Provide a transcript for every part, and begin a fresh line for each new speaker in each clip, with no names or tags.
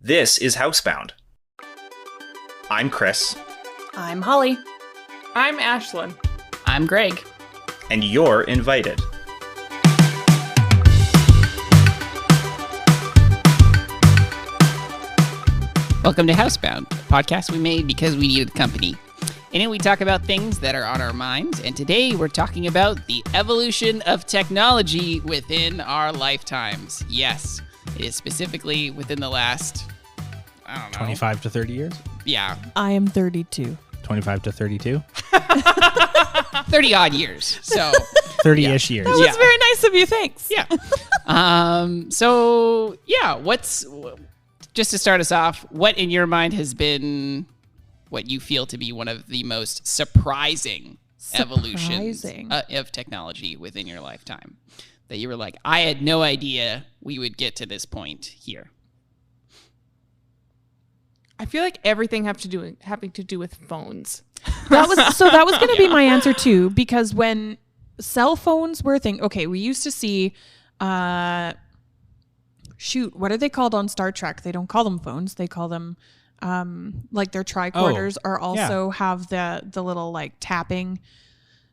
This is Housebound. I'm Chris.
I'm Holly.
I'm Ashlyn.
I'm Greg.
And you're invited.
Welcome to Housebound, a podcast we made because we needed company. In it, we talk about things that are on our minds, and today we're talking about the evolution of technology within our lifetimes. Yes, it is specifically within the last,
25 to 30 years?
Yeah.
I am 32.
25 to 32?
30-odd years, so...
30-ish years.
That was very nice of you, thanks.
Yeah. What's... Just to start us off, what in your mind has been what you feel to be one of the most surprising evolutions of technology within your lifetime? That you were like, I had no idea we would get to this point here.
I feel like everything having to do with phones.
That was going to be my answer too, because when cell phones were a thing, okay, we used to see, what are they called on Star Trek? They don't call them phones. They call them, like their tricorders have the little like tapping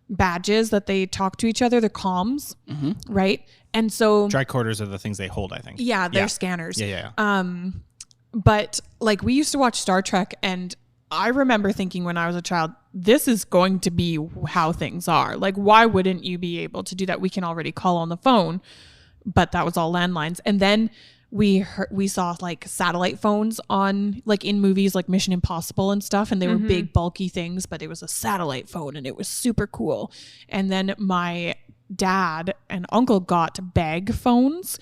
badges that they talk to each other. They're comms, right? And so
Tricorders are the things they hold, I think.
Yeah, they're scanners.
Yeah.
But like we used to watch Star Trek, and I remember thinking when I was a child, this is going to be how things are. Like, why wouldn't you be able to do that? We can already call on the phone, but that was all landlines. And then we saw like satellite phones on like in movies like Mission Impossible and stuff, and they were big bulky things, but it was a satellite phone and it was super cool. And then my dad and uncle got bag phones.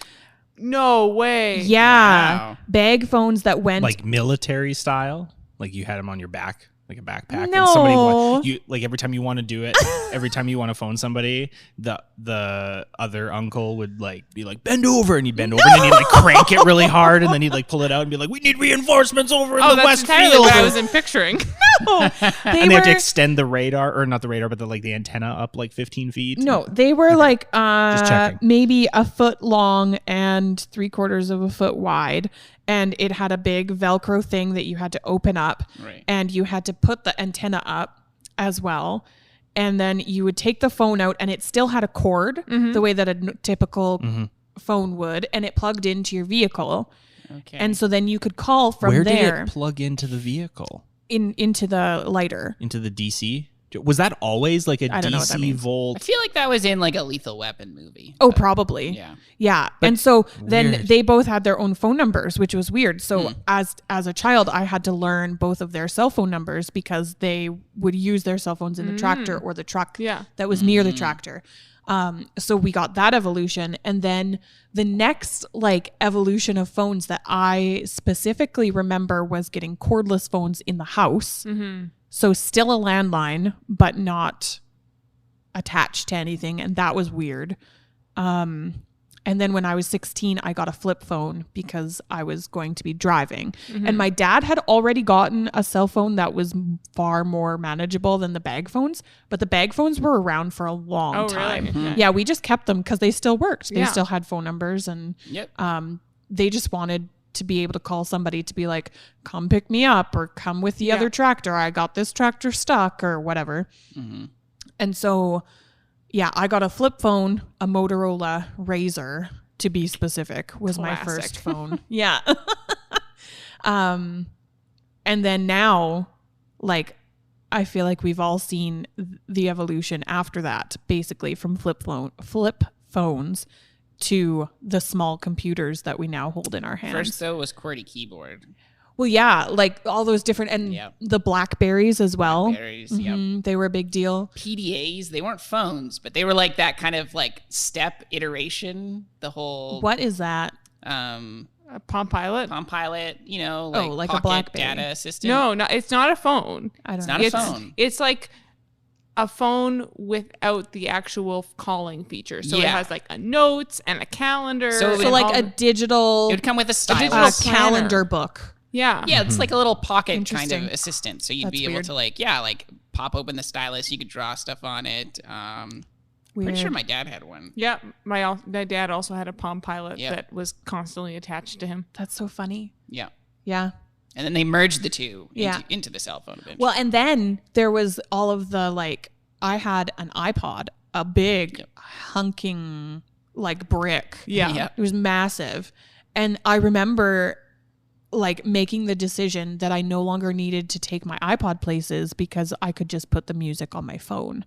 No way.
Yeah.
Wow.
Bag phones that went
Like military style? Like you had them on your back, like a backpack.
No.
And somebody like every time you want to do it, every time you want to phone somebody, the other uncle would like be like, bend over, and he'd bend over and then he'd like crank it really hard, and then he'd like pull it out and be like, we need reinforcements over in the
that's
West
entirely
Field.
what I was picturing.
And they have to extend the radar, or not the radar, but the antenna up like 15 feet.
No, they were like
Just checking.
maybe a foot long and 3/4 of a foot wide. And it had a big Velcro thing that you had to open up.
Right.
And you had to put the antenna up as well. And then you would take the phone out, and it still had a cord the way that a typical phone would. And it plugged into your vehicle.
Okay.
And so then you could call from
Where
there
did it plug into the vehicle?
into the lighter.
Into the DC? Was that always like a
I don't know what that
DC
means.
I
volt?
feel like that was in like a Lethal Weapon movie.
Oh, probably.
Yeah.
Yeah.
But
And so then
weird.
they both had their own phone numbers, which was weird. So as a child, I had to learn both of their cell phone numbers because they would use their cell phones in the tractor or the truck that was near the tractor. So we got that evolution. And then the next like evolution of phones that I specifically remember was getting cordless phones in the house. So still a landline, but not attached to anything. And that was weird. And then when I was 16, I got a flip phone because I was going to be driving. And my dad had already gotten a cell phone that was far more manageable than the bag phones. But the bag phones were around for a long time.
Really?
Yeah, we just kept them because they still worked. They
Yeah.
still had phone numbers, and they just wanted to be able to call somebody to be like, come pick me up, or come with the other tractor. I got this tractor stuck, or whatever. And so, yeah, I got a flip phone, a Motorola Razr to be specific, was my first phone. Yeah. And then now, like, I feel like we've all seen the evolution after that, basically from flip phones to the small computers that we now hold in our hands.
First, though, was QWERTY keyboard.
Well, yeah, like all those different, and the Blackberries as well.
Blackberries,
They were a big deal.
PDAs, they weren't phones, but they were like that kind of like step iteration. The whole
What is that?
A Palm Pilot?
Palm Pilot,
like a
pocket
Blackberry.
data assistant.
No, it's not a phone.
I don't
It's
know.
not a phone.
It's like a phone without the actual calling feature. So it has like a notes and a calendar.
So
So like a digital
It would come with a stylus.
digital planner.
calendar book.
Yeah.
Yeah, it's like a little pocket kind
Interesting.
of assistant. So you'd
That's
be able
weird.
to like pop open the stylus. You could draw stuff on it.
Weird.
Pretty sure my dad had one.
Yeah. My dad also had a Palm Pilot
Yeah.
that was constantly attached to him.
That's so funny.
Yeah.
Yeah.
And then they merged the two into the cell phone eventually.
Well, and then there was all of the like, I had an iPod, a big hunking like brick.
Yeah.
It was massive. And I remember like making the decision that I no longer needed to take my iPod places because I could just put the music on my phone.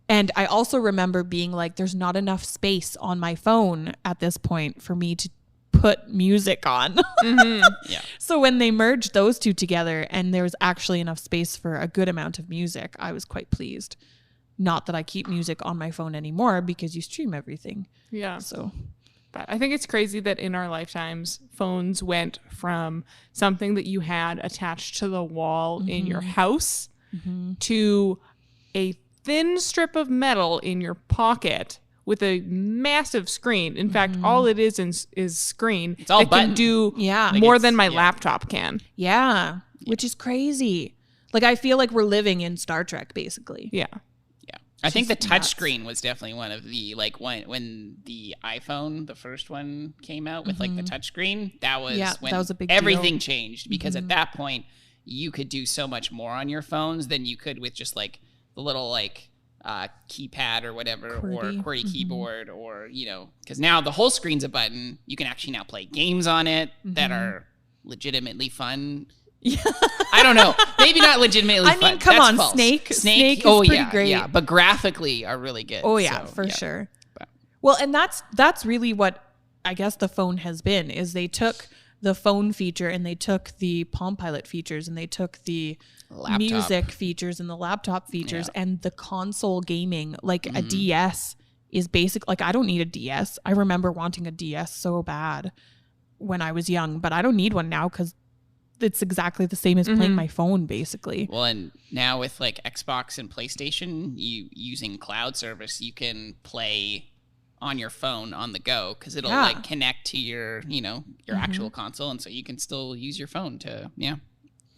And I also remember being like, there's not enough space on my phone at this point for me to put music on.
Yeah.
So when they merged those two together and there was actually enough space for a good amount of music, I was quite pleased. Not that I keep music on my phone anymore because you stream everything.
Yeah.
So,
but I think it's crazy that in our lifetimes, phones went from something that you had attached to the wall in your house to a thin strip of metal in your pocket with a massive screen. In fact, all it is screen.
It's all
that
button.
can do
Like
more than my laptop can.
yeah, which is crazy. Like, I feel like we're living in Star Trek, basically.
Yeah.
I think the
Just
touch
nuts.
screen was definitely one of the, like, when the iPhone, the first one, came out with like the touch screen, that was when
that was a big
everything
deal.
changed, because at that point you could do so much more on your phones than you could with just like the little like keypad or whatever, or QWERTY keyboard, or, you know, because now the whole screen's a button. You can actually now play games on it that are legitimately fun.
Yeah.
I don't know. Maybe not legitimately fun.
I mean, come
That's
on,
false.
Snake is pretty great.
Yeah, but graphically are really good.
Oh yeah,
so,
for sure. Well, and that's really what I guess the phone has been, is they took the phone feature and they took the Palm Pilot features and they took the
Laptop.
music features and the laptop features and the console gaming. Like a DS is basic. Like, I don't need a DS. I remember wanting a DS so bad when I was young, but I don't need one now because it's exactly the same as playing my phone, basically.
Well, and now with like Xbox and PlayStation, you using cloud service, you can play on your phone on the go, because it'll like connect to your, you know, your actual console, and so you can still use your phone to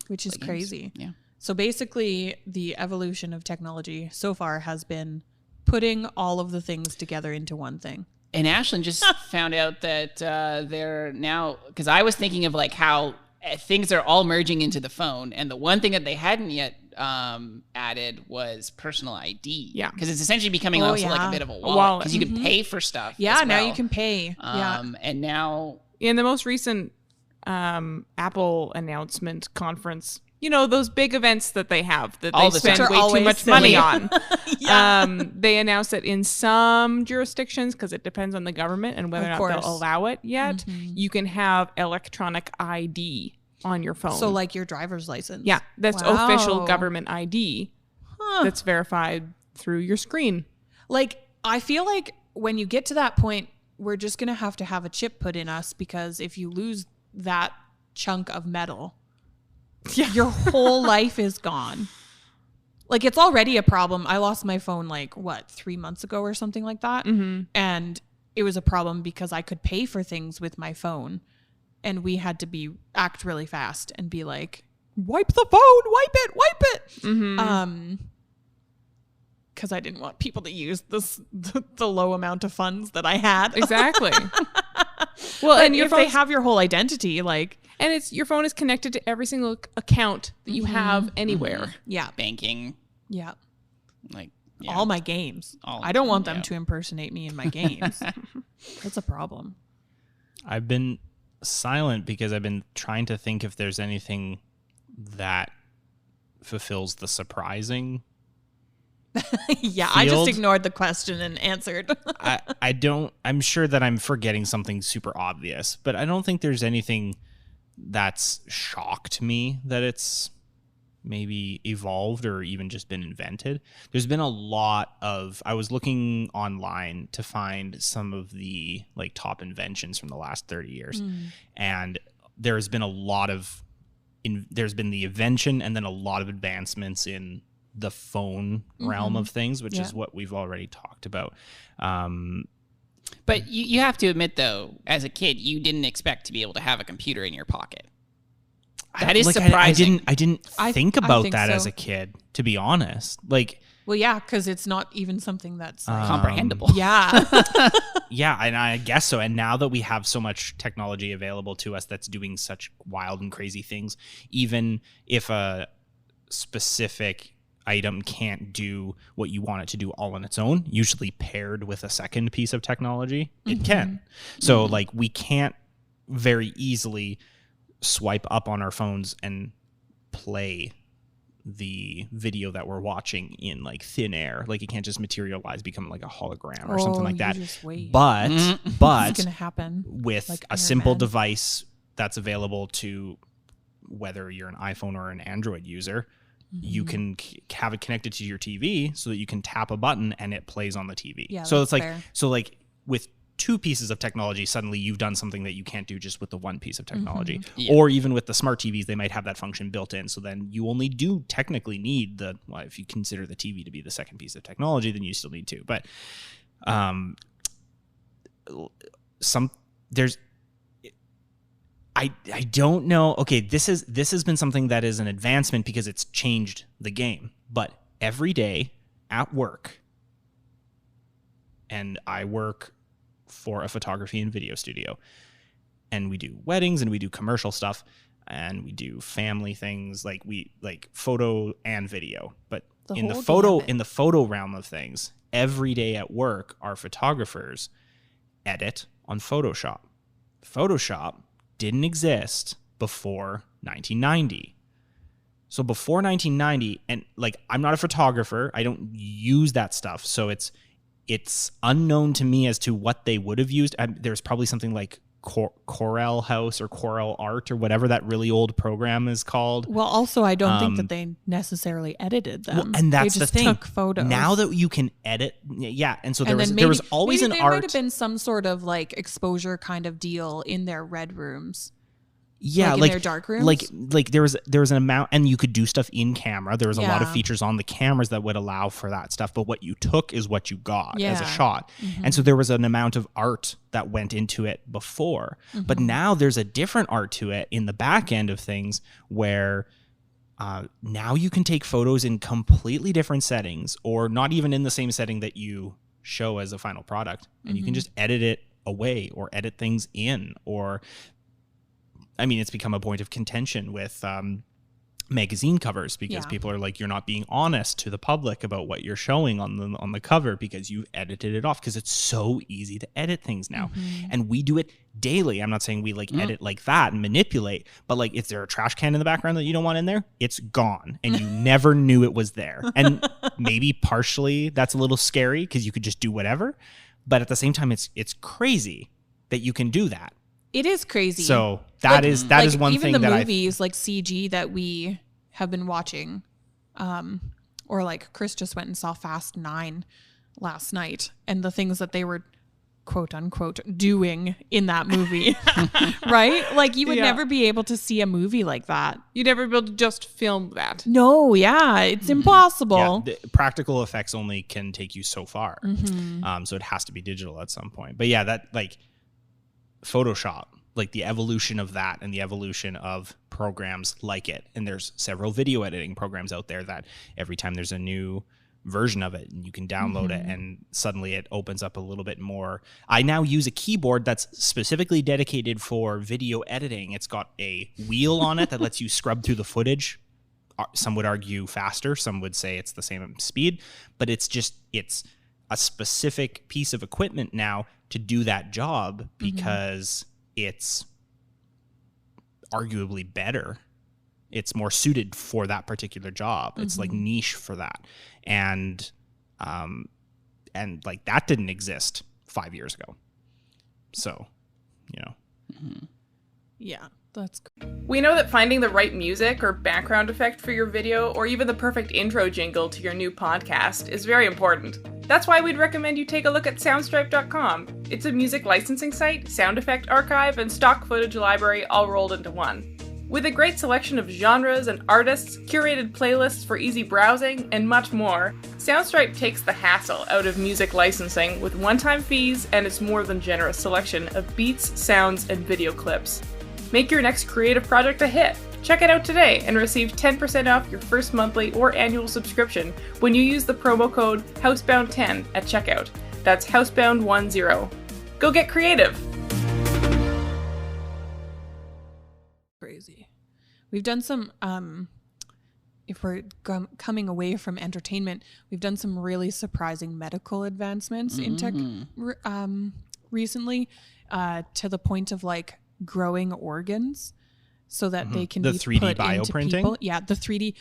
Which is crazy.
Yeah.
So basically, the evolution of technology so far has been putting all of the things together into one thing.
And Ashlyn just found out that they're now, because I was thinking of like how things are all merging into the phone, and the one thing that they hadn't yet added was personal ID.
Yeah.
Because it's essentially becoming also like a bit of a wallet, because you can pay for stuff.
Yeah,
as
now
well.
you can pay.
And now
In the most recent Apple announcement conference, you know, those big events that they have that
All
they
the time.
spend
Which are
way too
always
much
silly.
money on. They announced that in some jurisdictions, because it depends on the government and whether
Of
or not
course.
they'll allow it yet, you can have electronic ID on your phone.
So like your driver's license.
yeah, that's
Wow.
official government ID that's verified through your screen.
Like, I feel like when you get to that point, we're just going to have a chip put in us, because if you lose that chunk of metal, your whole life is gone. Like, it's already a problem. I lost my phone 3 months ago or something like that. And it was a problem because I could pay for things with my phone, and we had to act really fast and be like, wipe the phone, wipe it. Because I didn't want people to use the low amount of funds that I had.
Exactly. Well, and
if they have your whole identity, like,
and it's your phone is connected to every single account that you have anywhere.
yeah,
banking,
yeah.
like
All my games. I don't want them to impersonate me in my games. That's a problem.
I've been silent because I've been trying to think if there's anything that fulfills the surprising.
Yeah, I just
Field.
ignored the question and answered.
I don't, I'm sure that I'm forgetting something super obvious, but I don't think there's anything that's shocked me that it's maybe evolved or even just been invented. There's been a lot of, I was looking online to find some of the like top inventions from the last 30 years. And there's been a lot of, there's been the invention and then a lot of advancements in the phone realm of things, which is what we've already talked about.
But you have to admit, though, as a kid, you didn't expect to be able to have a computer in your pocket. That is surprising.
I didn't think about
think
that
so.
as a kid, to be honest. Like,
Well, yeah, because it's not even something that's like,
comprehensible.
Yeah.
Yeah, and I guess so. And now that we have so much technology available to us that's doing such wild and crazy things, even if a specific item can't do what you want it to do all on its own, usually paired with a second piece of technology, it can. So like we can't very easily swipe up on our phones and play the video that we're watching in like thin air. Like it can't just materialize, become like a hologram or something like that.
Just wait.
But
It's gonna happen
with
like
a simple device that's available to whether you're an iPhone or an Android user, you can have it connected to your TV so that you can tap a button and it plays on the TV.
Yeah,
so it's like
fair.
so like with two pieces of technology, suddenly you've done something that you can't do just with the one piece of technology.
Yeah.
Or even with the smart TVs, they might have that function built in. So then you only do technically need if you consider the TV to be the second piece of technology, then you still need two. But I don't know. Okay, this has been something that is an advancement because it's changed the game. But every day at work, and I work for a photography and video studio, and we do weddings and we do commercial stuff and we do family things, like photo and video. But in the photo realm of things, every day at work, our photographers edit on Photoshop. Photoshop didn't exist before 1990. So before 1990, and like I'm not a photographer, I don't use that stuff, so it's unknown to me as to what they would have used. There's probably something like Corel House or Corel Art or whatever that really old program is called.
Well, also, I don't think that they necessarily edited them.
Well, and that's
they just
the thing.
Took photos.
Now that you can edit, yeah. And so there
And
was
then
there was always
maybe
an
there
art.
might have been some sort of like exposure kind of deal in their red rooms.
Yeah,
like in their dark rooms?
Like there was an amount, and you could do stuff in camera. There was a lot of
Yeah.
features on the cameras that would allow for that stuff. But what you took is what you got as a
Yeah.
shot. And so there was an amount of art that went into it before. But now there's a different art to it in the back end of things where now you can take photos in completely different settings, or not even in the same setting that you show as a final product, and you can just edit it away or edit things in. Or I mean, it's become a point of contention with magazine covers because
Yeah.
people are like, you're not being honest to the public about what you're showing on the cover because you've edited it off, because it's so easy to edit things now. And we do it daily. I'm not saying we like edit like that and manipulate, but like, is there a trash can in the background that you don't want in there? It's gone and you never knew it was there. And maybe partially that's a little scary because you could just do whatever, but at the same time, it's crazy that you can do that.
It is crazy.
So that is one
even
thing
the
that
movies like CG that we have been watching, or like Chris just went and saw Fast 9 last night, and the things that they were quote unquote doing in that movie, right? Like you would never be able to see a movie like that.
You'd never be able to just film that.
No, yeah, it's impossible.
the practical effects only can take you so far. So it has to be digital at some point. But yeah, that like Photoshop, like the evolution of that and the evolution of programs like it. And there's several video editing programs out there that every time there's a new version of it and you can download it and suddenly it opens up a little bit more. I now use a keyboard that's specifically dedicated for video editing. It's got a wheel on it that lets you scrub through the footage. Some would argue faster, some would say it's the same speed, but it's a specific piece of equipment now to do that job because it's arguably better. It's more suited for that particular job. It's like niche for that. And like that didn't exist 5 years ago. So, you know.
Yeah, that's cool.
We know that finding the right music or background effect for your video, or even the perfect intro jingle to your new podcast, is very important. That's why we'd recommend you take a look at soundstripe.com. It's a music licensing site, sound effect archive, and stock footage library all rolled into one. With a great selection of genres and artists, curated playlists for easy browsing, and much more, Soundstripe takes the hassle out of music licensing with one-time fees and its more than generous selection of beats, sounds, and video clips. Make your next creative project a hit. Check it out today and receive 10% off your first monthly or annual subscription when you use the promo code Housebound10 at checkout. That's Housebound10. Go get creative.
Crazy. We've done some, if we're coming away from entertainment, we've done some really surprising medical advancements in tech recently, to the point of like growing organs so that they can
the
be
3D
put into
bioprinting.
people. Yeah, the 3D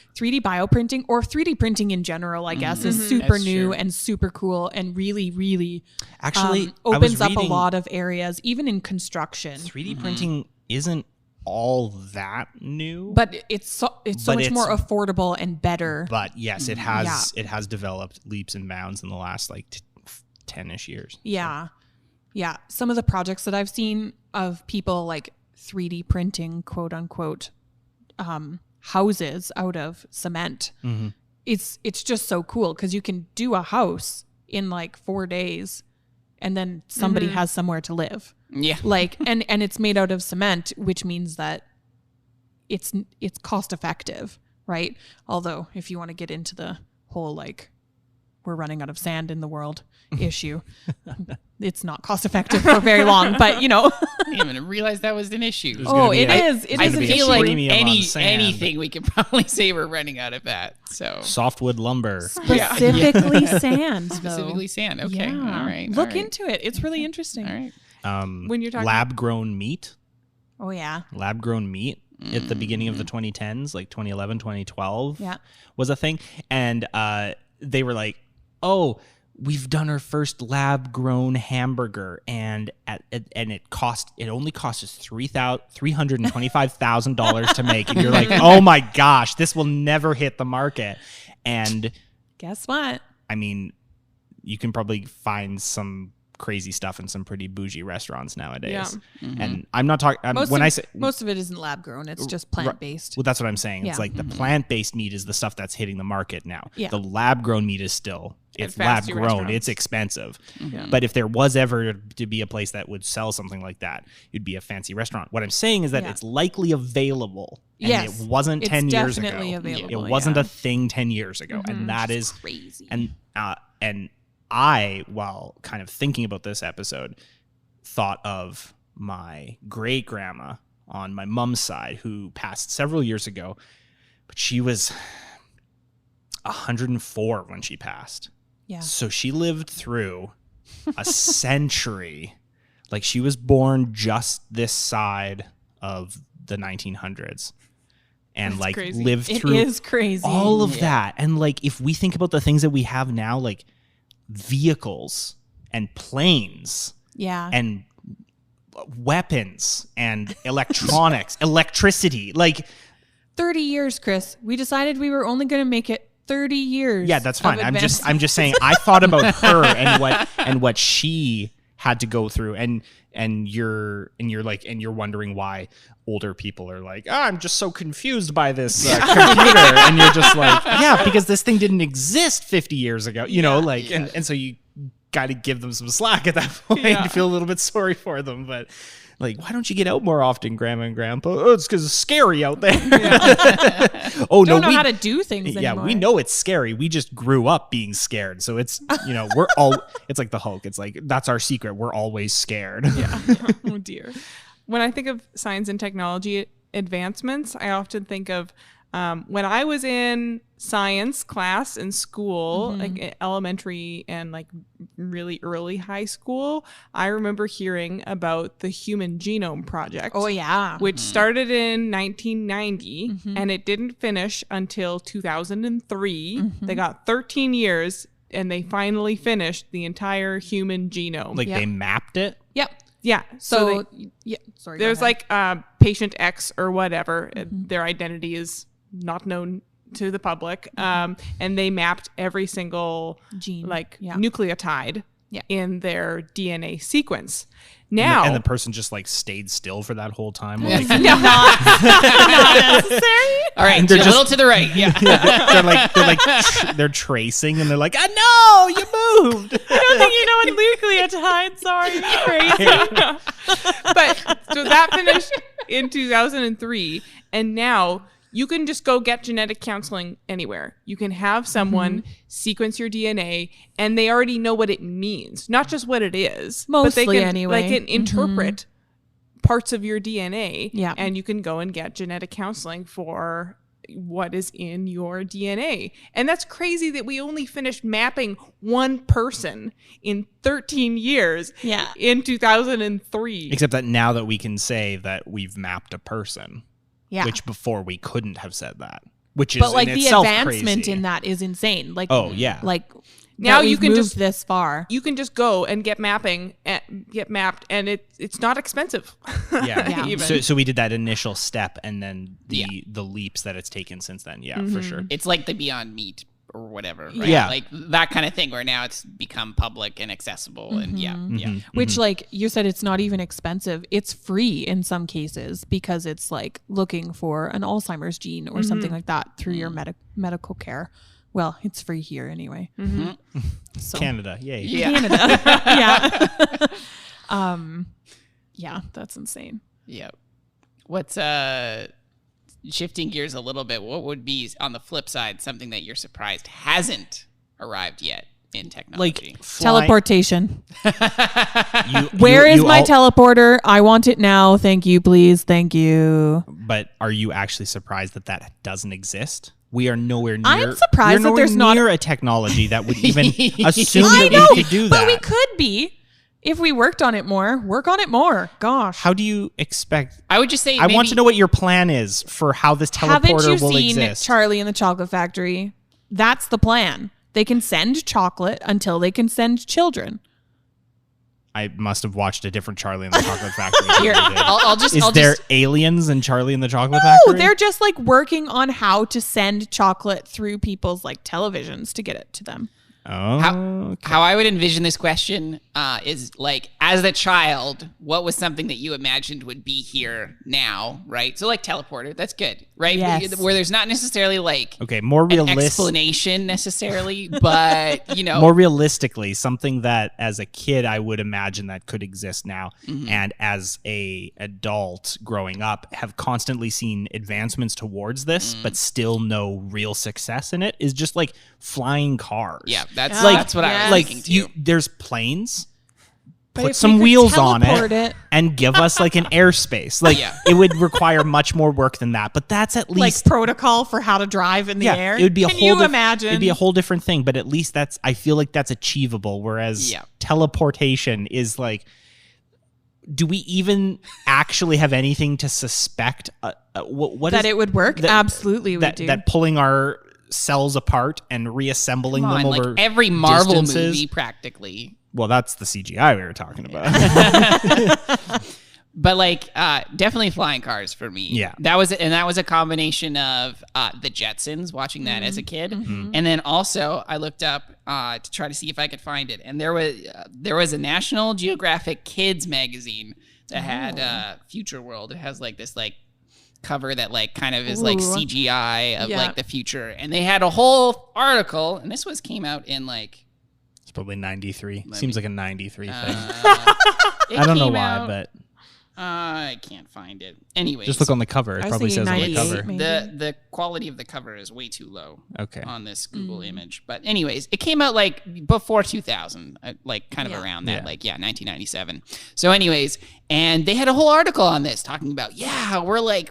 bioprinting, or 3D printing in general, I guess, is super
That's
new
true.
and super cool and really, really
Actually,
opens up a lot of areas, even in construction.
3D printing isn't all that new,
But it's so much more affordable and better.
but yes, it has developed leaps and bounds in the last like 10-ish years.
Yeah. Yeah. Some of the projects that I've seen of people like 3D printing, quote unquote, houses out of cement.
Mm-hmm.
It's just so cool because you can do a house in like 4 days and then somebody has somewhere to live.
Yeah.
Like, and it's made out of cement, which means that it's cost effective, right? Although if you want to get into the whole, like, we're running out of sand in the world issue, it's not cost effective for very long, but you know.
I didn't even realize that was an issue.
Oh, it is. It
I
is an
feel
issue.
like
premium on sand.
anything we could probably say we're running out of that. So
Softwood lumber.
Specifically sand, though.
specifically sand. Okay.
Yeah.
All right.
Look
all right.
into it. It's really interesting.
All right.
When you're talking
lab grown meat.
Oh, yeah.
Lab grown meat at the beginning of the 2010s, like 2011, 2012
Yeah.
was a thing. And they were like, oh, we've done our first lab grown hamburger, and it only cost us $325,000 to make. And you're like, oh my gosh, this will never hit the market. And
Guess what?
I mean, you can probably find some crazy stuff in some pretty bougie restaurants nowadays.
Yeah.
And I'm not talking
Most of it isn't lab grown. It's just plant based.
well, that's what I'm saying. It's
Yeah.
like the plant-based meat is the stuff that's hitting the market now.
Yeah.
The lab-grown meat is still, it's
fancy
lab-grown.
restaurants.
It's expensive.
Yeah.
But if there was ever to be a place that would sell something like that, it'd be a fancy restaurant. What I'm saying is that
Yeah.
it's likely available. And
Yes.
it wasn't
It's
10 years ago.
definitely available,
It wasn't
yeah.
a thing 10 years ago. And that is
crazy.
and I, while kind of thinking about this episode, thought of my great grandma on my mom's side who passed several years ago, but she was 104 when she passed.
Yeah.
So she lived through a century. Like, she was born just this side of the 1900s. And
That's
like
crazy.
lived
It
through
is crazy.
all of that. And like, if we think about the things that we have now, like vehicles and planes
Yeah.
and weapons and electronics, electricity, like,
30 years, Chris. We decided we were only going to make it 30 years.
yeah, that's fine.
of
I'm just
advancement.
saying, I thought about her and what she had to go through, and you're wondering why older people are like, I'm just so confused by this computer, and you're just like, yeah, because this thing didn't exist 50 years ago, you know, like, and so you got to give them some slack at that point. You feel a little bit sorry for them, but like, why don't you get out more often, Grandma and Grandpa? Oh, it's because it's scary out there. Oh,
Don't know
no,
how to do things
yeah,
anymore.
we know it's scary. We just grew up being scared. So it's, it's like the Hulk. It's like, that's our secret. We're always scared.
Yeah. Oh dear. When I think of science and technology advancements, I often think of when I was in science class in school, like elementary and like really early high school, I remember hearing about the Human Genome Project.
Oh, yeah.
Which started in 1990 and it didn't finish until 2003. They got 13 years and they finally finished the entire human genome.
Like, they mapped it.
Yep.
Yeah.
So,
they-
yeah. Sorry. go
there's
ahead.
like patient X or whatever. Their identity is not known to the public. And they mapped every single
Gene.
like
Yeah.
nucleotide
Yeah.
in their DNA sequence. Now,
And the person just like stayed still for that whole time. Like,
All right.
they're
A
just-
little to the right. Yeah.
they're tracing, and they're like, no, you moved.
I don't think you know what nucleotides are. You crazy. But so that finished in 2003. And now you can just go get genetic counseling anywhere. You can have someone sequence your DNA and they already know what it means, not just what it is.
Mostly
but they can,
anyway.
They can interpret parts of your DNA.
Yeah.
And you can go and get genetic counseling for what is in your DNA. And that's crazy that we only finished mapping one person in 13 years in 2003.
Except that now that we can say that we've mapped a person.
Yeah.
Which before we couldn't have said that. Which is
but like
in
the
itself
advancement
crazy.
in that is insane. Like like
now
you can
moved
just this far.
You can just go and get mapped and it's not expensive.
Yeah. So we did that initial step and then the leaps that it's taken since then. Yeah, for sure.
It's like the Beyond Meat or whatever. Right?
Yeah.
Like that kind of thing where now it's become public and accessible and
Which like you said, it's not even expensive. It's free in some cases because it's like looking for an Alzheimer's gene or something like that through your medical care. Well, it's free here anyway. So,
Canada, yay.
Yeah.
Canada. Yeah, that's insane.
Yeah. What's shifting gears a little bit, what would be on the flip side something that you're surprised hasn't arrived yet in technology?
Like
teleportation. Where is my teleporter? I want it now. Thank you, please. Thank you.
But are you actually surprised that that doesn't exist? We are nowhere near.
I'm surprised that there's not
a technology that would even assume
I
that
know,
we could do that.
but we could be if we worked on it more. Work on it more. Gosh.
How do you expect?
I would just say
I want to know what your plan is for how this teleporter
Haven't you
will
seen
exist.
Charlie and the Chocolate Factory? That's the plan. They can send chocolate until they can send children.
I must have watched a different Charlie and the Chocolate Factory.
Here, I'll just
Is there aliens in Charlie and the Chocolate
No,
Factory?
they're just like working on how to send chocolate through people's like televisions to get it to them.
Oh,
how I would envision this question is like, as a child, what was something that you imagined would be here now, right? So like teleporter, that's good, right?
Yes.
Where there's not necessarily like
more
an
realistic
explanation necessarily, but you know,
more realistically, something that as a kid I would imagine that could exist now, and as a adult growing up have constantly seen advancements towards this, but still no real success in it, is just like flying cars.
Yeah, that's
like
what I was
like
thinking too.
there's planes.
But
Put
if
some
we could
wheels on
teleport
it,
it-
and give us like an airspace. Like it would require much more work than that, but that's at
Like
least
protocol for how to drive in the air.
It would be a
Can
whole
you imagine?
It'd be a whole different thing, but at least I feel like that's achievable. Whereas teleportation is like, do we even actually have anything to suspect? What
that
is,
it would work? Absolutely, we do.
That pulling our cells apart and reassembling
Come
them
on,
over
like every Marvel
distances.
movie practically.
Well, that's the CGI we were talking about.
But like definitely flying cars for me.
Yeah.
That was a combination of the Jetsons, watching that as a kid. And then also I looked up to try to see if I could find it. And there was a National Geographic Kids magazine that had Future World. It has like this like cover that like kind of is like CGI of like the future. And they had a whole article, and this came out in like
Probably 93. Seems like a 93 thing.
I
don't know why, but
I can't find it. Anyway,
just look on the cover. It probably says on the cover.
maybe.
The quality of the cover is way too low.
Okay.
On this Google image, but anyways, it came out like before 2000, like kind of around that, 1997. So, anyways, and they had a whole article on this talking about,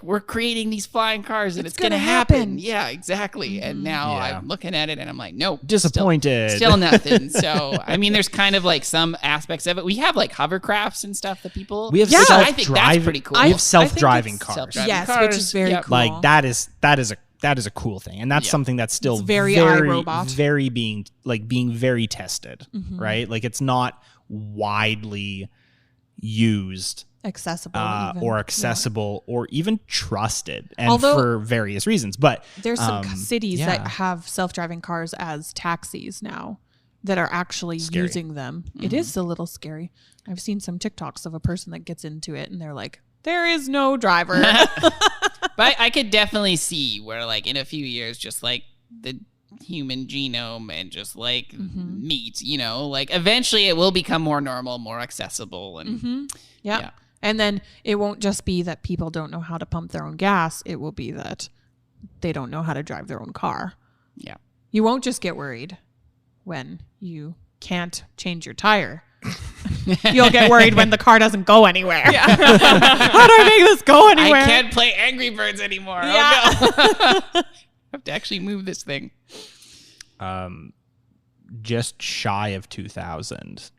we're creating these flying cars and it's gonna happen. Yeah, exactly. And now I'm looking at it and I'm like, nope,
Disappointed.
Still nothing. So, I mean, there's kind of like some aspects of it. We have like hovercrafts and stuff that people.
We have
I think that's pretty cool.
We have self-driving cars.
Self-driving
Yes,
cars.
which is very cool.
Like that is a cool thing, and that's something that's still
It's very iRobot.
very being very tested, right? Like it's not widely used
accessible
or accessible or even trusted, and
Although-
for various reasons. But
There's some cities that have self-driving cars as taxis now that are actually
Scary.
using them. It is a little scary. I've seen some TikToks of a person that gets into it and they're like, there is no driver.
But I could definitely see where, like, in a few years, just like the human genome and just like meat, like eventually it will become more normal, more accessible, and
Yeah. And then it won't just be that people don't know how to pump their own gas. It will be that they don't know how to drive their own car.
Yeah.
You won't just get worried when you can't change your tire. You'll get worried when the car doesn't go anywhere. Yeah. How do I make this go anywhere?
I can't play Angry Birds anymore.
Yeah.
Oh, no. I have to actually move this thing.
Just shy of 2000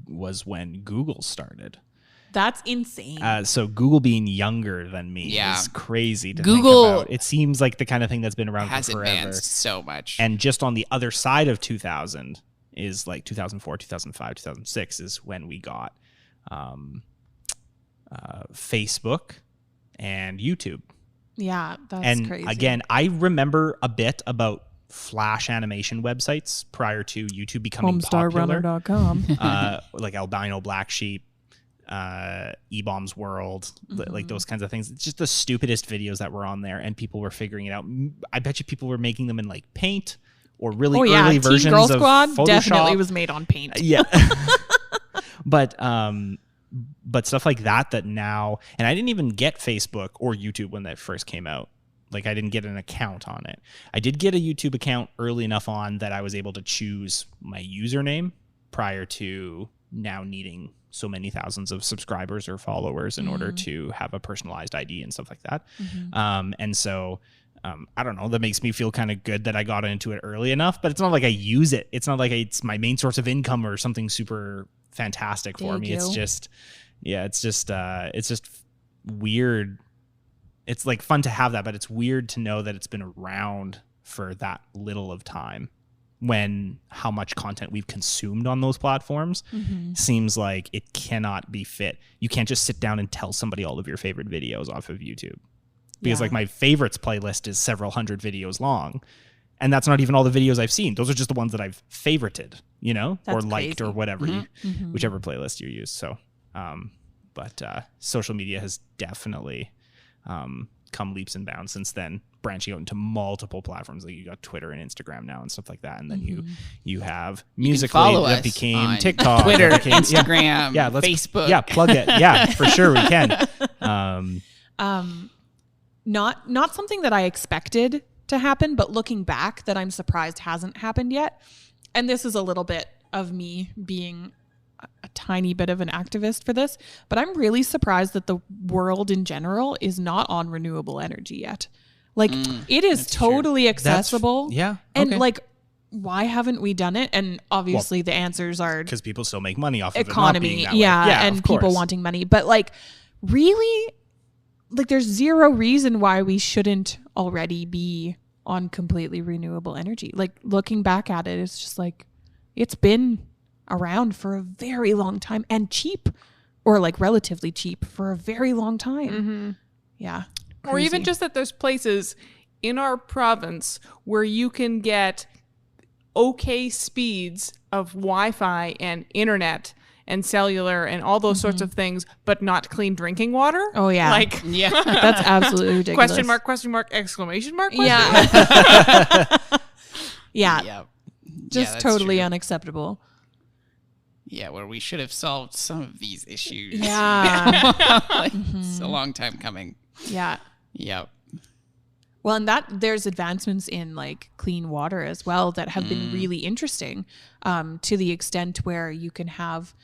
was when Google started.
That's insane.
So Google being younger than me is crazy to
Google
think about. It seems like the kind of thing that's been around
has
for forever.
Advanced so much.
And just on the other side of 2000 is like 2004, 2005, 2006 is when we got Facebook and YouTube.
Yeah, that's
and
crazy.
Again, I remember a bit about Flash animation websites prior to YouTube becoming popular.
HomestarRunner.com.
Like Albino Black Sheep, E-Bombs World, like those kinds of things. It's just the stupidest videos that were on there, and people were figuring it out. I bet you people were making them in like Paint or really early versions
Girl Squad
of Photoshop.
definitely was made on Paint.
Yeah. But stuff like that now, and I didn't even get Facebook or YouTube when that first came out. Like I didn't get an account on it. I did get a YouTube account early enough on that I was able to choose my username prior to now needing so many thousands of subscribers or followers in order to have a personalized ID and stuff like that. And so I don't know, that makes me feel kind of good that I got into it early enough, but it's not like I use it. It's not like it's my main source of income or something super fantastic for me. It's just weird. It's like fun to have that, but it's weird to know that it's been around for that little of time when how much content we've consumed on those platforms seems like it cannot be fit. You can't just sit down and tell somebody all of your favorite videos off of YouTube. Because like my favorites playlist is several hundred videos long. And that's not even all the videos I've seen. Those are just the ones that I've favorited, you know,
that's
or liked
crazy.
or whatever, whichever playlist you use. So, but social media has definitely come leaps and bounds since then, branching out into multiple platforms. Like you got Twitter and Instagram now and stuff like that. And then you have Musical.ly that became TikTok,
Twitter,
Instagram,
Facebook.
Yeah, plug it. Yeah, for sure we can.
Not something that I expected to happen, but looking back that I'm surprised hasn't happened yet. And this is a little bit of me being a tiny bit of an activist for this, but I'm really surprised that the world in general is not on renewable energy yet. Like it is totally accessible. And like, why haven't we done it? And obviously the answers are
because people still make money off
economy,
of it not being that way.
And people wanting money. But like, really, like there's zero reason why we shouldn't already be on completely renewable energy. Like looking back at it, it's just like, it's been around for a very long time and cheap, or like relatively cheap for a very long time. Yeah.
Or even just that there's places in our province where you can get okay speeds of Wi-Fi and internet and cellular and all those sorts of things, but not clean drinking water.
Oh yeah.
Like,
that's absolutely ridiculous.
Question mark, exclamation mark.
Yeah. Yeah. Just totally
true.
unacceptable.
Yeah, where we should have solved some of these issues.
Yeah.
It's a long time coming.
Yeah.
Yep.
Well, and that there's advancements in like clean water as well that have been really interesting, to the extent where you can have,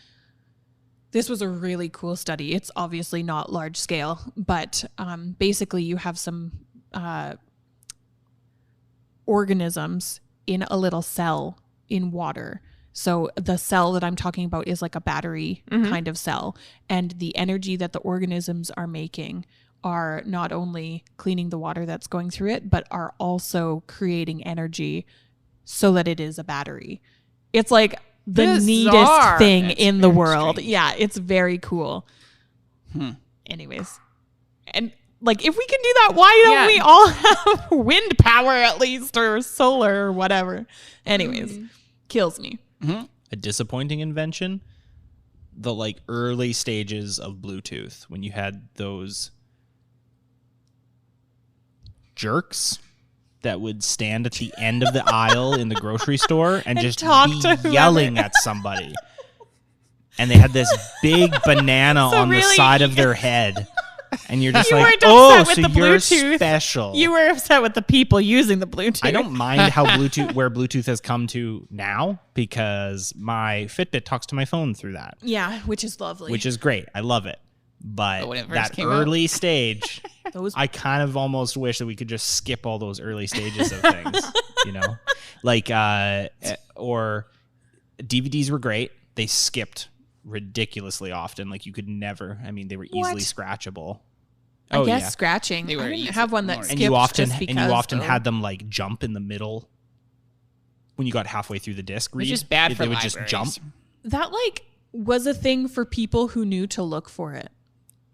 this was a really cool study. It's obviously not large scale, but basically you have some organisms in a little cell in water. So the cell that I'm talking about is like a battery kind of cell, and the energy that the organisms are making are not only cleaning the water that's going through it, but are also creating energy so that it is a battery. It's like the neatest thing in the world. Strange. Yeah, it's very cool. Anyways, and like if we can do that, why don't we all have wind power at least, or solar or whatever? Anyways, kills me.
A disappointing invention, the like early stages of Bluetooth, when you had those jerks that would stand at the end of the aisle in the grocery store and just be yelling at somebody. and they had this big banana on the side of their head. And you're just like,
oh,
so you're special.
You were upset with the people using the Bluetooth.
I don't mind where Bluetooth has come to now, because my Fitbit talks to my phone through that.
Yeah, which is lovely.
Which is great. I love it. But
when it first
that
came
early stage, I kind of almost wish that we could just skip all those early stages of things, like, or DVDs were great. They skipped ridiculously often. Like, you could never, they were easily scratchable.
I guess scratching.
They were
I didn't have one that skipped
and you often
just because,
and you often had them like jump in the middle when you got halfway through the disc read.
Which is bad for
they would
libraries.
just jump.
That was a thing for people who knew to look for it.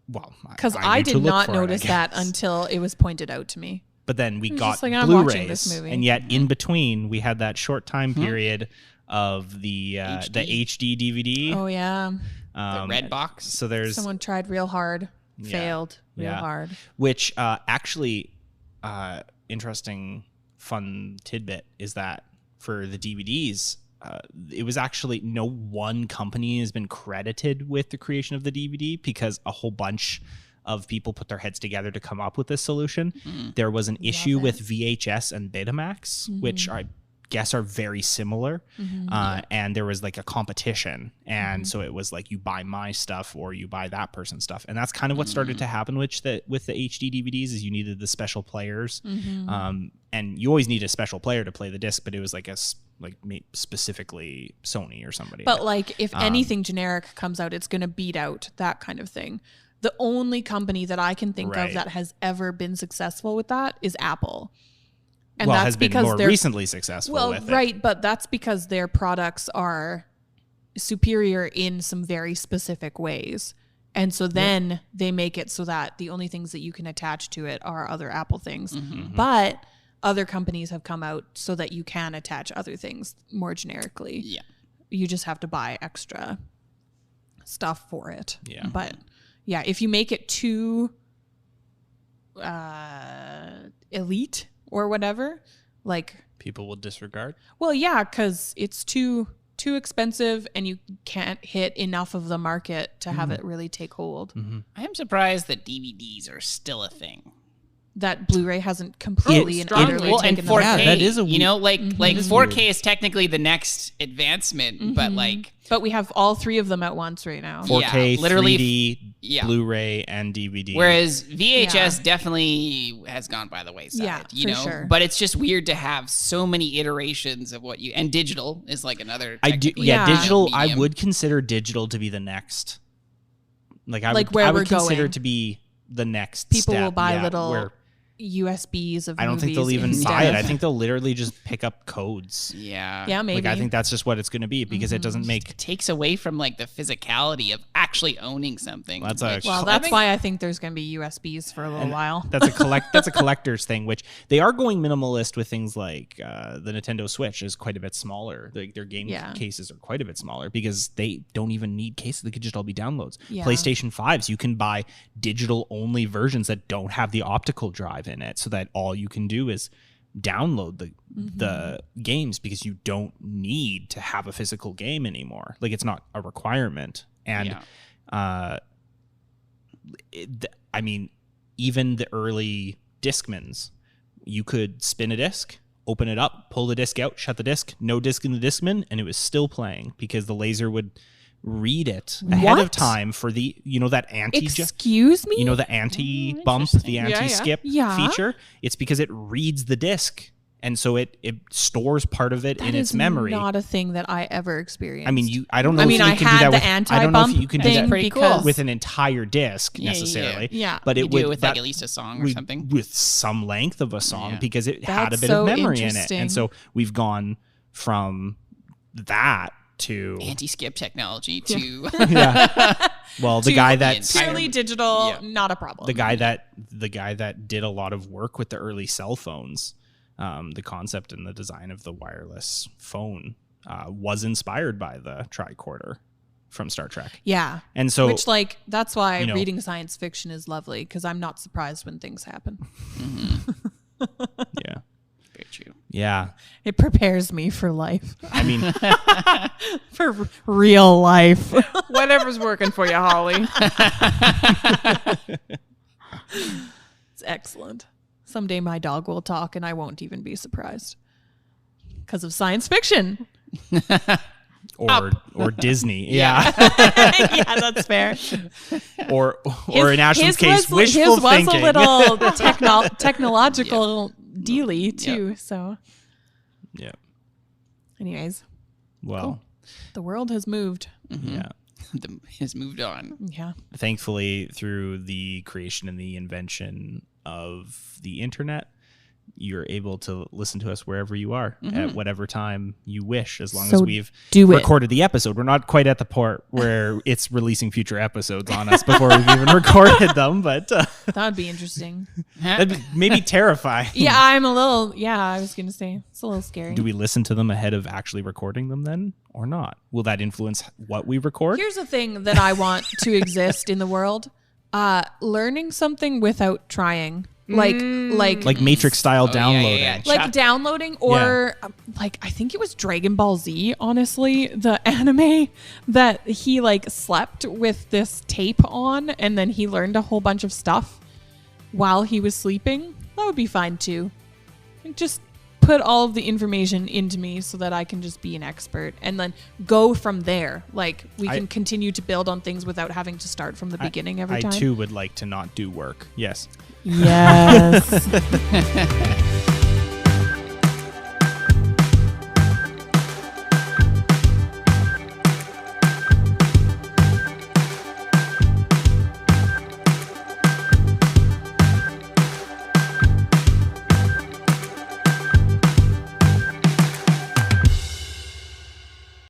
Well,
because I did not notice that until it was pointed out to me.
But then we got
I'm watching this
Blu-rays,
movie.
and yet in between we had that short time period of the HD DVD.
Oh yeah,
the red box.
So there's
someone tried real hard, failed real hard.
Which actually, interesting, fun tidbit is that for the DVDs. It was actually no one company has been credited with the creation of the DVD, because a whole bunch of people put their heads together to come up with this solution. There was an issue with VHS and Betamax, which I guess are very similar. And there was like a competition. And so it was like, you buy my stuff or you buy that person's stuff. And that's kind of what started to happen with the HD DVDs, is you needed the special players. And you always need a special player to play the disc, but it was like specifically Sony or somebody.
But like, if anything generic comes out, it's going to beat out that kind of thing. The only company that I can think of that has ever been successful with that is Apple. And that's
has been
because
more
they're
recently successful with it.
But that's because their products are superior in some very specific ways. And so then they make it so that the only things that you can attach to it are other Apple things. But other companies have come out so that you can attach other things more generically.
Yeah.
You just have to buy extra stuff for it.
Yeah.
But yeah, if you make it too elite or whatever, like,
people will disregard.
well, yeah, because it's too expensive and you can't hit enough of the market to have it really take hold.
I am surprised that DVDs are still a thing.
That Blu-ray hasn't completely and utterly
Well, and
taken
4K,
the market.
that is a
like 4K is technically the next advancement, but like,
But we have all three of them at once right now.
4K,
literally
3D, Blu-ray, and DVD.
Whereas VHS definitely has gone by the wayside,
Yeah, for sure.
But it's just weird to have so many iterations of what you, and digital is like another.
Digital. I
medium.
would consider digital to be the next. Like I
Like
would,
where
I would
we're
consider
going.
it to be the next.
People
step.
will buy
Yeah,
little
where
USBs of
I don't think they'll
movies
even
instead
buy it.
of-
I think they'll literally just pick up codes.
Yeah, maybe.
Like I think that's just what it's going to be, because it doesn't make.
It takes away from like the physicality of actually owning something.
That's
That's why I think there's going to be USBs for a little while.
That's a collector's thing, which they are going minimalist with things like the Nintendo Switch is quite a bit smaller. Their game cases are quite a bit smaller because they don't even need cases. They could just all be downloads.
Yeah.
PlayStation 5s, you can buy digital only versions that don't have the optical drive in it, so that all you can do is download the games, because you don't need to have a physical game anymore. Like, it's not a requirement. And even the early Discmans, you could spin a disc, open it up, pull the disc out, shut the disc, no disc in the Discman, and it was still playing because the laser would read it ahead of time for the, that
Excuse me?
the anti-bump, the anti-skip feature. It's because it reads the disc, and so it stores part of it in its memory.
Not a thing that I ever experienced.
I don't know if you
I
can
had
do that
the
with,
anti-bump
I don't know if you can do that
pretty cool.
with an entire disc necessarily.
Yeah.
But
you
it
do
would
it with like at least a song or something.
With some length of a song, because it had a
That's
bit
so
of memory in it.
interesting.
And so we've gone from that to
anti-skip technology to
well, the guy that
purely digital, not a problem.
the guy that did a lot of work with the early cell phones, the concept and the design of the wireless phone was inspired by the tricorder from Star Trek.
Yeah.
And so,
which, like, that's why reading science fiction is lovely, because I'm not surprised when things happen.
Yeah.
Very true.
Yeah.
It prepares me for life.
I mean,
For real life.
Whatever's working for you, Holly.
It's excellent. Someday my dog will talk and I won't even be surprised. Because of science fiction.
or Disney. Yeah.
Yeah, that's fair.
or in Ashton's case, wishful
his was
thinking.
a little technological dealy too.
Yep.
So,
Yeah.
anyways,
Well,
the world has moved.
yeah.
Has moved on.
Yeah.
Thankfully, through the creation and the invention of the internet, you're able to listen to us wherever you are at whatever time you wish, as long as we've recorded the episode. We're not quite at the part where it's releasing future episodes on us before we've even recorded them, but
That would be interesting.
that'd be maybe terrifying.
Yeah, I was going to say it's a little scary.
Do we listen to them ahead of actually recording them then or not? Will that influence what we record?
Here's the thing that I want to exist in the world. Learning something without trying. Like
Matrix style downloading.
yeah.
Like downloading or like I think it was Dragon Ball Z, honestly, the anime that he like slept with this tape on and then he learned a whole bunch of stuff while he was sleeping. That would be fine too. Just put all of the information into me so that I can just be an expert and then go from there. Like we can continue to build on things without having to start from the beginning every time.
I too would like to not do work. Yes.
Yes.